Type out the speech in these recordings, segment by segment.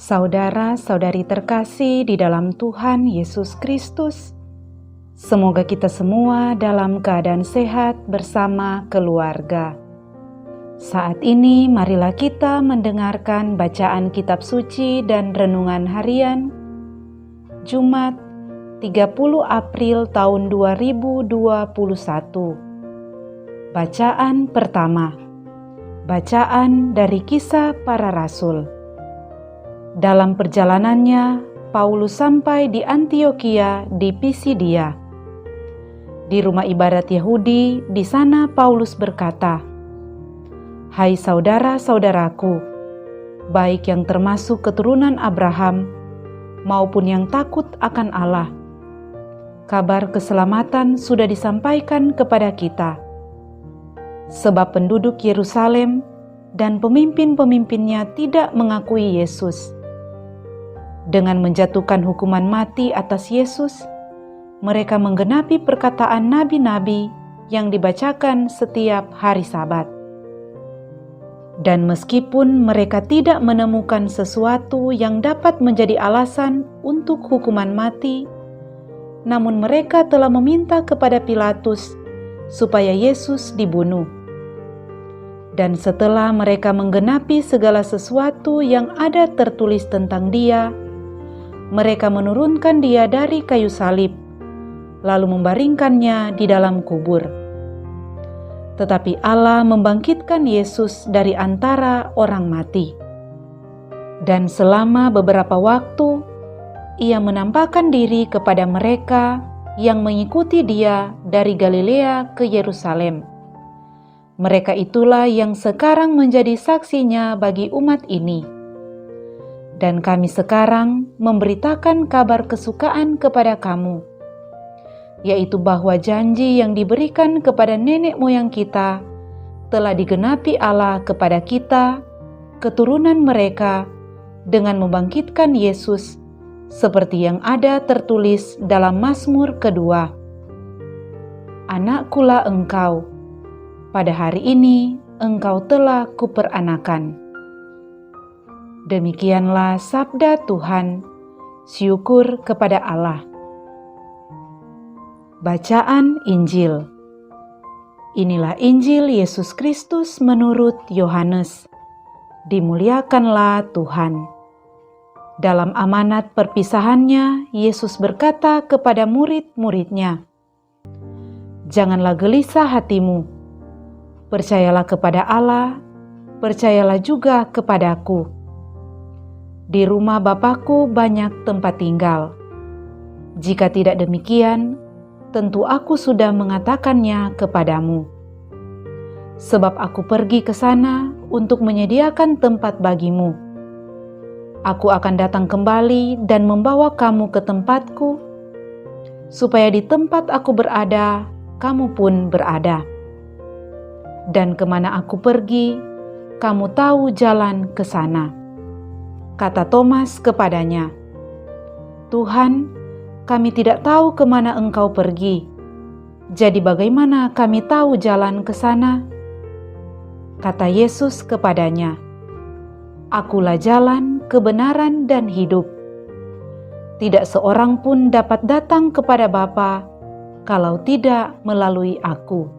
Saudara-saudari terkasih di dalam Tuhan Yesus Kristus, semoga kita semua dalam keadaan sehat bersama keluarga. Saat ini marilah kita mendengarkan bacaan kitab suci dan renungan harian Jumat 30 April tahun 2021. Bacaan pertama. Bacaan dari Kisah Para Rasul. Dalam perjalanannya, Paulus sampai di Antiokhia di Pisidia. Di rumah ibadat Yahudi, di sana Paulus berkata, "Hai saudara-saudaraku, baik yang termasuk keturunan Abraham, maupun yang takut akan Allah, kabar keselamatan sudah disampaikan kepada kita. Sebab penduduk Yerusalem dan pemimpin-pemimpinnya tidak mengakui Yesus. Dengan menjatuhkan hukuman mati atas Yesus, mereka menggenapi perkataan nabi-nabi yang dibacakan setiap hari Sabat. Dan meskipun mereka tidak menemukan sesuatu yang dapat menjadi alasan untuk hukuman mati, namun mereka telah meminta kepada Pilatus supaya Yesus dibunuh. Dan setelah mereka menggenapi segala sesuatu yang ada tertulis tentang Dia, mereka menurunkan Dia dari kayu salib, lalu membaringkannya di dalam kubur. Tetapi Allah membangkitkan Yesus dari antara orang mati. Dan selama beberapa waktu, Ia menampakkan diri kepada mereka yang mengikuti Dia dari Galilea ke Yerusalem. Mereka itulah yang sekarang menjadi saksinya bagi umat ini. Dan kami sekarang memberitakan kabar kesukaan kepada kamu, yaitu bahwa janji yang diberikan kepada nenek moyang kita telah digenapi Allah kepada kita, keturunan mereka, dengan membangkitkan Yesus, seperti yang ada tertulis dalam Mazmur kedua. Anakkulah engkau, pada hari ini engkau telah kuperanakan. Demikianlah sabda Tuhan, syukur kepada Allah. Bacaan Injil. Inilah Injil Yesus Kristus menurut Yohanes. Dimuliakanlah Tuhan. Dalam amanat perpisahannya, Yesus berkata kepada murid-muridnya, "Janganlah gelisah hatimu. Percayalah kepada Allah, percayalah juga kepadaku. Di rumah Bapakku banyak tempat tinggal. Jika tidak demikian, tentu aku sudah mengatakannya kepadamu. Sebab aku pergi ke sana untuk menyediakan tempat bagimu. Aku akan datang kembali dan membawa kamu ke tempatku, supaya di tempat aku berada, kamu pun berada. Dan kemana aku pergi, kamu tahu jalan ke sana." Kata Thomas kepadanya, "Tuhan, kami tidak tahu kemana Engkau pergi. Jadi bagaimana kami tahu jalan ke sana?" Kata Yesus kepadanya, "Akulah jalan, kebenaran, dan hidup. Tidak seorang pun dapat datang kepada Bapa kalau tidak melalui Aku."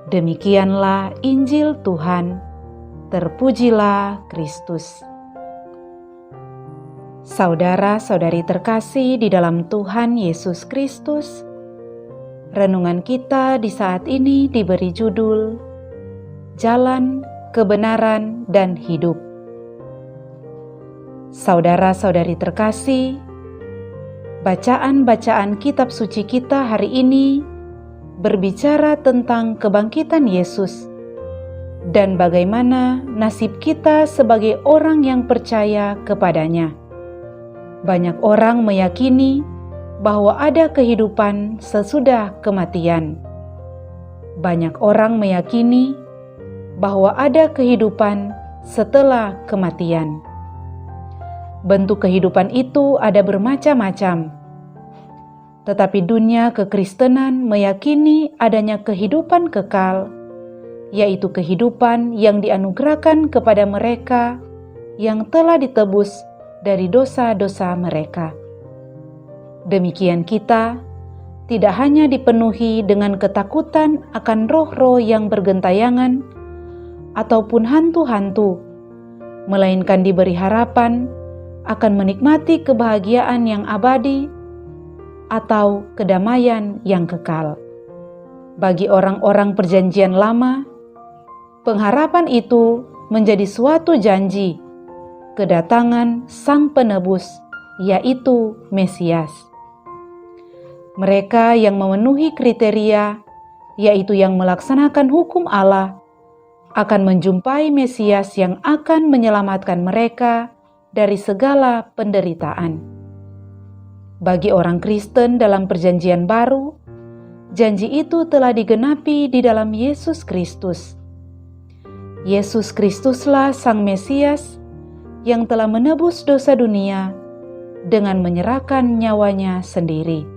Demikianlah Injil Tuhan. Terpujilah Kristus. Saudara-saudari terkasih di dalam Tuhan Yesus Kristus, renungan kita di saat ini diberi judul Jalan, Kebenaran, dan Hidup. Saudara-saudari terkasih, bacaan-bacaan kitab suci kita hari ini berbicara tentang kebangkitan Yesus dan bagaimana nasib kita sebagai orang yang percaya kepadanya. Banyak orang meyakini bahwa ada kehidupan sesudah kematian. Banyak orang meyakini bahwa ada kehidupan setelah kematian. Bentuk kehidupan itu ada bermacam-macam. Tetapi dunia kekristenan meyakini adanya kehidupan kekal, yaitu kehidupan yang dianugerahkan kepada mereka yang telah ditebus dari dosa-dosa mereka. Demikian kita tidak hanya dipenuhi dengan ketakutan akan roh-roh yang bergentayangan ataupun hantu-hantu, melainkan diberi harapan akan menikmati kebahagiaan yang abadi atau kedamaian yang kekal. Bagi orang-orang Perjanjian Lama, pengharapan itu menjadi suatu janji kedatangan Sang Penebus, yaitu Mesias. Mereka yang memenuhi kriteria, yaitu yang melaksanakan hukum Allah, akan menjumpai Mesias yang akan menyelamatkan mereka dari segala penderitaan. Bagi orang Kristen dalam Perjanjian Baru, janji itu telah digenapi di dalam Yesus Kristus. Yesus Kristuslah Sang Mesias yang telah menebus dosa dunia dengan menyerahkan nyawanya sendiri.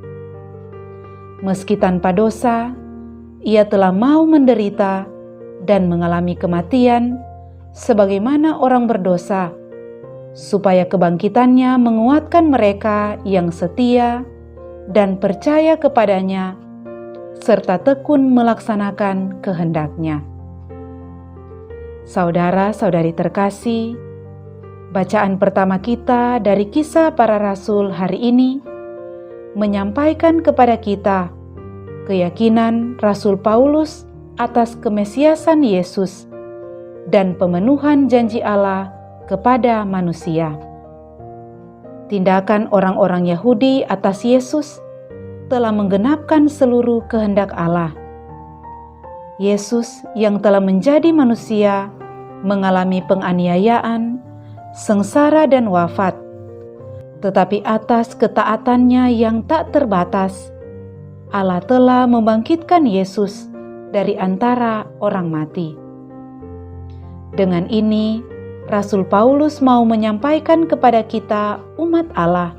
Meski tanpa dosa, Ia telah mau menderita dan mengalami kematian sebagaimana orang berdosa, supaya kebangkitannya menguatkan mereka yang setia dan percaya kepadanya, serta tekun melaksanakan kehendak-Nya. Saudara-saudari terkasih, bacaan pertama kita dari Kisah Para Rasul hari ini menyampaikan kepada kita keyakinan Rasul Paulus atas kemesiasan Yesus dan pemenuhan janji Allah kepada manusia. Tindakan orang-orang Yahudi atas Yesus telah menggenapkan seluruh kehendak Allah. Yesus yang telah menjadi manusia mengalami penganiayaan, sengsara dan wafat, tetapi atas ketaatannya yang tak terbatas, Allah telah membangkitkan Yesus dari antara orang mati. Dengan ini, Rasul Paulus mau menyampaikan kepada kita umat Allah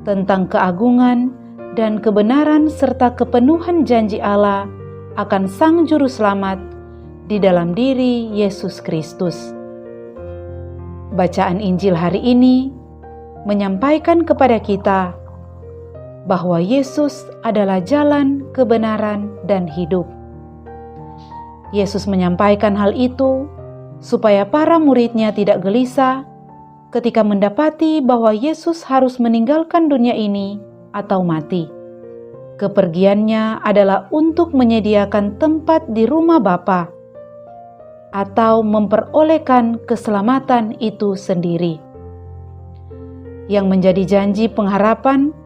tentang keagungan dan kebenaran serta kepenuhan janji Allah akan Sang Juru Selamat di dalam diri Yesus Kristus. Bacaan Injil hari ini menyampaikan kepada kita bahwa Yesus adalah jalan, kebenaran, dan hidup. Yesus menyampaikan hal itu supaya para murid-Nya tidak gelisah ketika mendapati bahwa Yesus harus meninggalkan dunia ini atau mati. Kepergiannya adalah untuk menyediakan tempat di rumah Bapa atau memperolehkan keselamatan itu sendiri. Yang menjadi janji pengharapan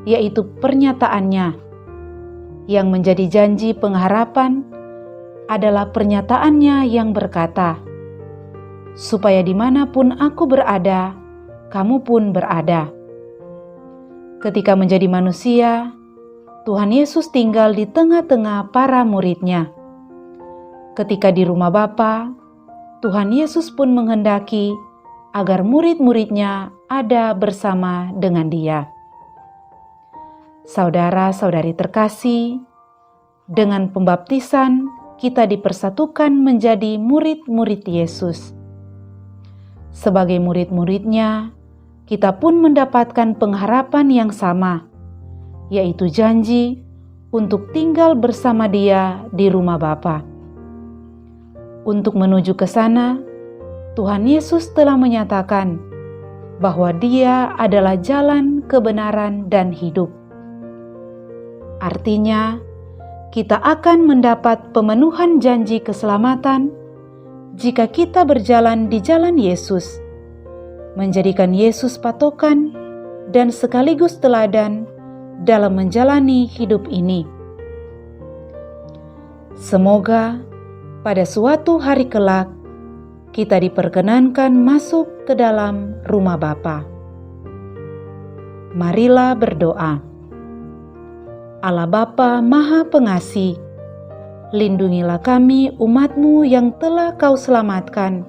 yaitu pernyataannya. Yang menjadi janji pengharapan adalah pernyataannya yang berkata, supaya dimanapun aku berada, kamu pun berada. Ketika menjadi manusia, Tuhan Yesus tinggal di tengah-tengah para murid-Nya. Ketika di rumah Bapa, Tuhan Yesus pun menghendaki agar murid-murid-Nya ada bersama dengan Dia. Saudara-saudari terkasih, dengan pembaptisan kita dipersatukan menjadi murid-murid Yesus. Sebagai murid-murid-Nya, kita pun mendapatkan pengharapan yang sama, yaitu janji untuk tinggal bersama Dia di rumah Bapa. Untuk menuju ke sana, Tuhan Yesus telah menyatakan bahwa Dia adalah jalan, kebenaran, dan hidup. Artinya, kita akan mendapat pemenuhan janji keselamatan jika kita berjalan di jalan Yesus, menjadikan Yesus patokan dan sekaligus teladan dalam menjalani hidup ini. Semoga pada suatu hari kelak kita diperkenankan masuk ke dalam rumah Bapa. Marilah berdoa. Allah Bapa Maha Pengasih, lindungilah kami umat-Mu yang telah Kau selamatkan,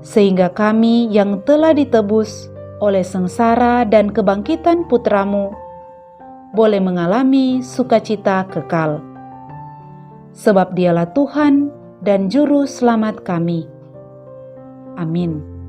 sehingga kami yang telah ditebus oleh sengsara dan kebangkitan Putra-Mu boleh mengalami sukacita kekal. Sebab Dialah Tuhan dan Juru Selamat kami. Amin.